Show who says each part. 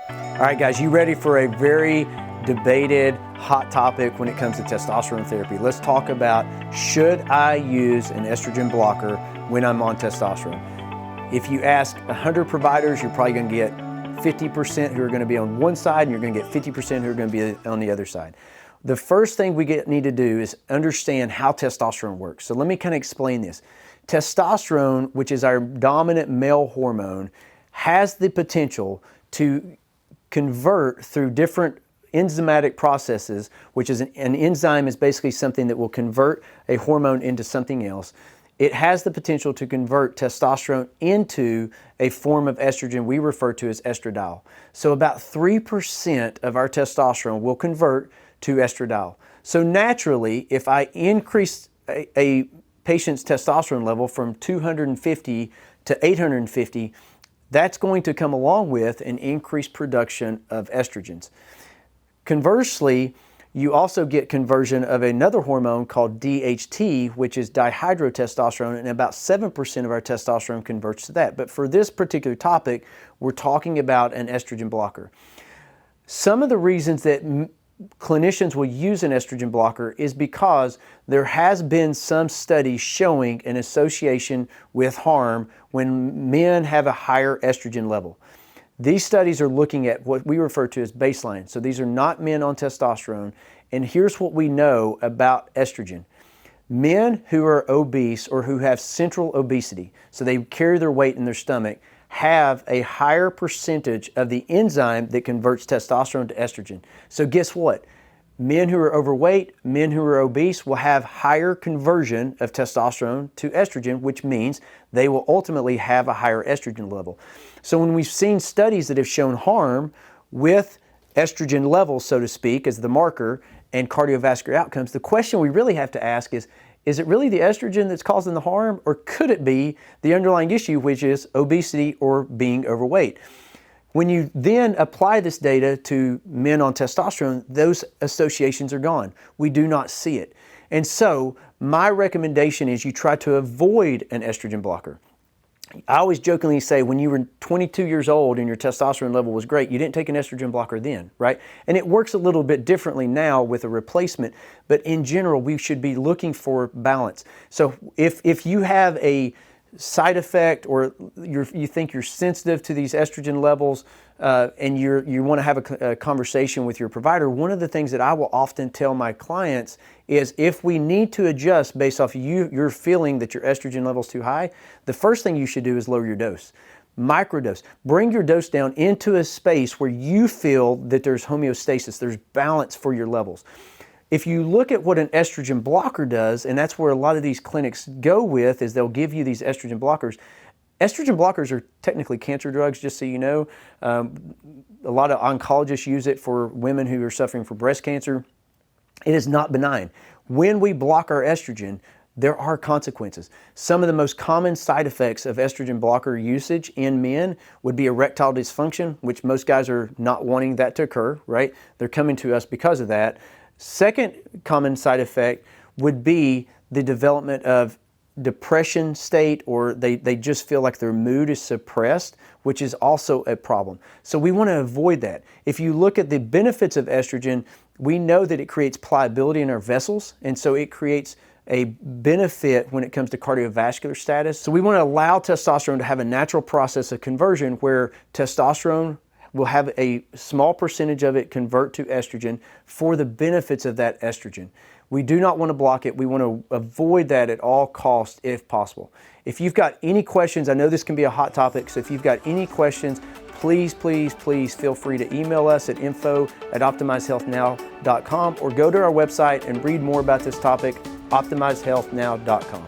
Speaker 1: All right, guys, you ready for a very debated hot topic when it comes to testosterone therapy? Let's talk about, should I use an estrogen blocker when I'm on testosterone? If you ask 100 providers, you're probably going to get 50% who are going to be on one side, and you're going to get 50% who are going to be on the other side. The first thing we need to do is understand how testosterone works. So let me kind of explain this. Testosterone, which is our dominant male hormone, has the potential to convert through different enzymatic processes, which is an enzyme is basically something that will convert a hormone into something else. It has the potential to convert testosterone into a form of estrogen we refer to as estradiol. So about 3% of our testosterone will convert to estradiol. So naturally, if I increase a patient's testosterone level from 250 to 850, that's going to come along with an increased production of estrogens. Conversely, you also get conversion of another hormone called DHT, which is dihydrotestosterone, and about 7% of our testosterone converts to that. But for this particular topic, we're talking about an estrogen blocker. Some of the reasons that clinicians will use an estrogen blocker is because there has been some studies showing an association with harm when men have a higher estrogen level. These studies are looking at what we refer to as baseline. So these are not men on testosterone. And here's what we know about estrogen. Men who are obese or who have central obesity, so they carry their weight in their stomach, have a higher percentage of the enzyme that converts testosterone to estrogen. So guess what? Men who are overweight, men who are obese will have higher conversion of testosterone to estrogen, which means they will ultimately have a higher estrogen level. So when we've seen studies that have shown harm with estrogen levels, so to speak, as the marker and cardiovascular outcomes, the question we really have to ask is it really the estrogen that's causing the harm, or could it be the underlying issue, which is obesity or being overweight? When you then apply this data to men on testosterone, those associations are gone. We do not see it. And so my recommendation is you try to avoid an estrogen blocker. I always jokingly say when you were 22 years old and your testosterone level was great, you didn't take an estrogen blocker then, right? And it works a little bit differently now with a replacement, but in general, we should be looking for balance. So if you have a side effect or you think you're sensitive to these estrogen levels and you want to have a conversation with your provider, one of the things that I will often tell my clients is if we need to adjust based off you're feeling that your estrogen level is too high, the first thing you should do is lower your dose. Microdose. Bring your dose down into a space where you feel that there's homeostasis, there's balance for your levels. If you look at what an estrogen blocker does, and that's where a lot of these clinics go with, is they'll give you these estrogen blockers. Estrogen blockers are technically cancer drugs, just so you know. A lot of oncologists use it for women who are suffering from breast cancer. It is not benign. When we block our estrogen, there are consequences. Some of the most common side effects of estrogen blocker usage in men would be erectile dysfunction, which most guys are not wanting that to occur, right? They're coming to us because of that. Second common side effect would be the development of depression state, or they just feel like their mood is suppressed, which is also a problem. So we want to avoid that. If you look at the benefits of estrogen, we know that it creates pliability in our vessels, and so it creates a benefit when it comes to cardiovascular status. So we want to allow testosterone to have a natural process of conversion where testosterone will have a small percentage of it convert to estrogen for the benefits of that estrogen. We do not want to block it. We want to avoid that at all costs if possible. If you've got any questions, I know this can be a hot topic, so if you've got any questions, please feel free to email us at info@optimizehealthnow.com or go to our website and read more about this topic, optimizehealthnow.com.